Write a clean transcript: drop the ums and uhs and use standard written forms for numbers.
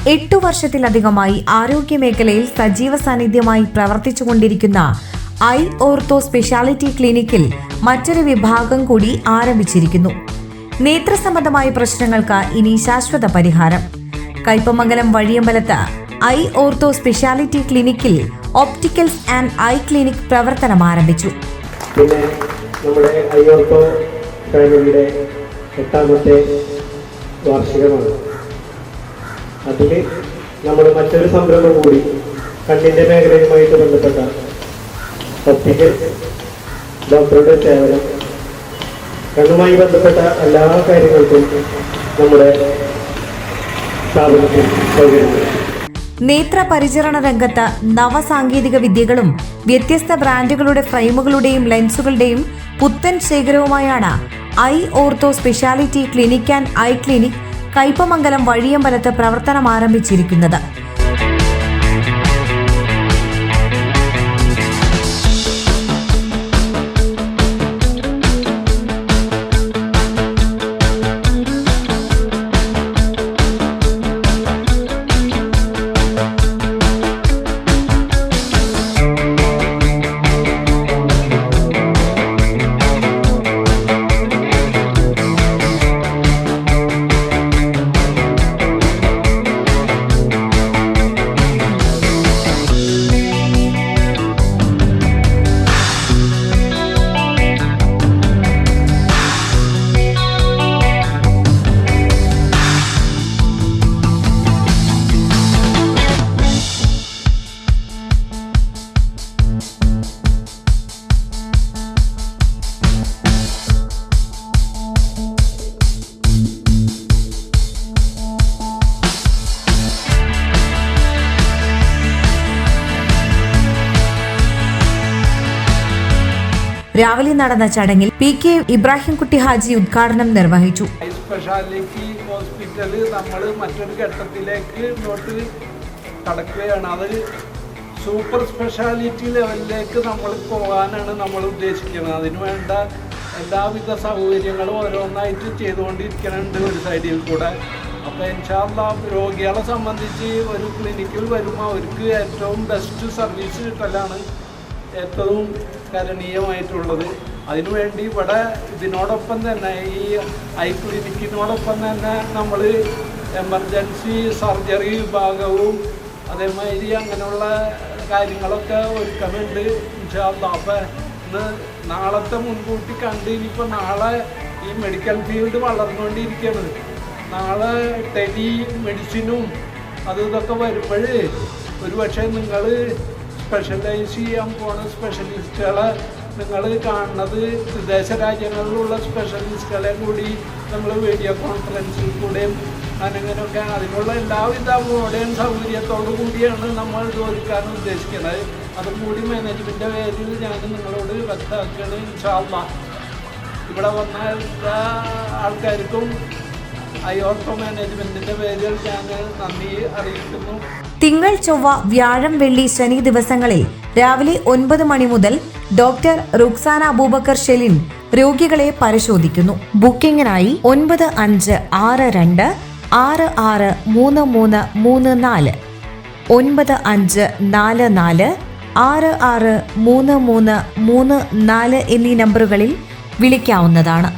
8 വർഷത്തിലധികമായി ആരോഗ്യമേഖലയിൽ സജീവ സാന്നിധ്യമായി പ്രവർത്തിച്ചുകൊണ്ടിരിക്കുന്ന ഐ ഓർത്തോ സ്പെഷ്യാലിറ്റി ക്ലിനിക്കിൽ മറ്റൊരു വിഭാഗം കൂടി ആരംഭിച്ചിരിക്കുന്നു. നേത്രസംബന്ധമായ പ്രശ്നങ്ങൾക്ക് ഇനി ശാശ്വത പരിഹാരം. കയ്പമംഗലം വഴിയമ്പലത്ത് ഐ ഓർത്തോ സ്പെഷ്യാലിറ്റി ക്ലിനിക്കിൽ ഓപ്റ്റിക്കൽസ് ആൻഡ് ഐ ക്ലിനിക് പ്രവർത്തനം ആരംഭിച്ചു. പിന്നെ നമ്മുടെ ഐ ഓർത്തോ ഫാമിലിയുടെ 8ാമത്തെ വാർഷികമാണ്. അതിൽ നമ്മൾ മറ്റൊരു സംരംഭം കൂടി കണ്ണിൻ്റെ മേഖലയുമായിട്ട് ബന്ധപ്പെട്ട ഒപ്റ്റിക്കൽ ഡോക്ടറുടെ സേവനം, കണ്ണുമായി ബന്ധപ്പെട്ട എല്ലാ കാര്യങ്ങൾക്കും നമ്മുടെ സ്ഥാപനത്തിൽ സൗകര്യമുണ്ട്. നേത്രപരിചരണ രംഗത്ത് നവസാങ്കേതിക വിദ്യകളും വ്യത്യസ്ത ബ്രാൻഡുകളുടെ ഫ്രെയിമുകളുടെയും ലെൻസുകളുടെയും പുത്തൻ ശേഖരവുമായാണ് eye ortho speciality clinic and eye clinic Kaipamangalam വഴിയമ്പലത്ത് പ്രവർത്തനം ആരംഭിച്ചിരിക്കുന്നത്. രാവിലെ നടന്ന ചടങ്ങിൽ PK ഇബ്രാഹിംകുട്ടി ഹാജി ഉദ്ഘാടനം നിർവഹിച്ചു. സ്പെഷ്യാലിറ്റി ഹോസ്പിറ്റൽ നമ്മൾ മറ്റൊരു ഘട്ടത്തിലേക്ക് മുന്നോട്ട് കടക്കുകയാണ്. അത് സൂപ്പർ സ്പെഷ്യാലിറ്റി ലെവലിലേക്ക് നമ്മൾ പോകാനാണ് നമ്മൾ ഉദ്ദേശിക്കുന്നത്. അതിന് വേണ്ട എല്ലാവിധ സൗകര്യങ്ങളും ഓരോന്നായിട്ട് ചെയ്തുകൊണ്ടിരിക്കുന്നുണ്ട് ഒരു സൈഡിൽ കൂടെ. അപ്പോൾ ഇൻഷാ അല്ലാഹ് രോഗികളെ സംബന്ധിച്ച് ഒരു ക്ലിനിക്കിൽ വരുമ്പോൾ അവർക്ക് ഏറ്റവും ബെസ്റ്റ് സർവീസ് കിട്ടലാണ് ഏറ്റവും കരണീയമായിട്ടുള്ളത്. അതിനുവേണ്ടി ഇവിടെ ഇതിനോടൊപ്പം തന്നെ ഈ ഐ ക്ലിനിക്കിനോടൊപ്പം തന്നെ നമ്മൾ എമർജൻസി സർജറി വിഭാഗവും അതേമാതിരി അങ്ങനെയുള്ള കാര്യങ്ങളൊക്കെ ഒരുക്കുന്നുണ്ട് ഇൻഷാ അല്ലാഹ്. അപ്പം ഇന്ന് നാളത്തെ മുൻകൂട്ടി കണ്ട് ഇനിയിപ്പോൾ നാളെ ഈ മെഡിക്കൽ ഫീൽഡ് വളർന്നുകൊണ്ടിരിക്കുകയാണ്. നാളെ ടെലി മെഡിസിനും ഇതൊക്കെ വരുമ്പോൾ ഒരുപക്ഷെ നിങ്ങൾ സ്പെഷ്യലൈസ് ചെയ്യാൻ പോണ സ്പെഷ്യലിസ്റ്റുകളെ നിങ്ങൾ കാണുന്നത് വിദേശ രാജ്യങ്ങളിലുള്ള സ്പെഷ്യലിസ്റ്റുകളെ കൂടി നമ്മൾ വീഡിയോ കോൺഫറൻസിൽ കൂടെയും അങ്ങനെയൊക്കെ അതിനുള്ള എല്ലാവിധ മോഡേൺ സൗകര്യത്തോടു കൂടിയാണ് നമ്മൾ ഇത് ഒരുക്കാൻ ഉദ്ദേശിക്കുന്നത്. അതും കൂടി മാനേജ്മെൻറ്റിൻ്റെ പേരിൽ ഞാൻ നിങ്ങളോട് വ്യക്തമാക്കുകയാണ്. ഇൻഷാ അല്ലാഹ് ഇവിടെ വന്ന എല്ലാ ആൾക്കാർക്കും ഐ ഓർത്തോ മാനേജ്മെൻറ്റിൻ്റെ പേരിൽ ഞാൻ നന്ദി അറിയിക്കുന്നു. തിങ്കൾ, ചൊവ്വ, വ്യാഴം, വെള്ളി, ശനി ദിവസങ്ങളിൽ രാവിലെ 9 മണി മുതൽ ഡോക്ടർ റുക്സാന അബൂബക്കർ ഷെലിൻ രോഗികളെ പരിശോധിക്കുന്നു. ബുക്കിംഗിനായി 9562663334 9544663334 എന്നീ നമ്പറുകളിൽ വിളിക്കാവുന്നതാണ്.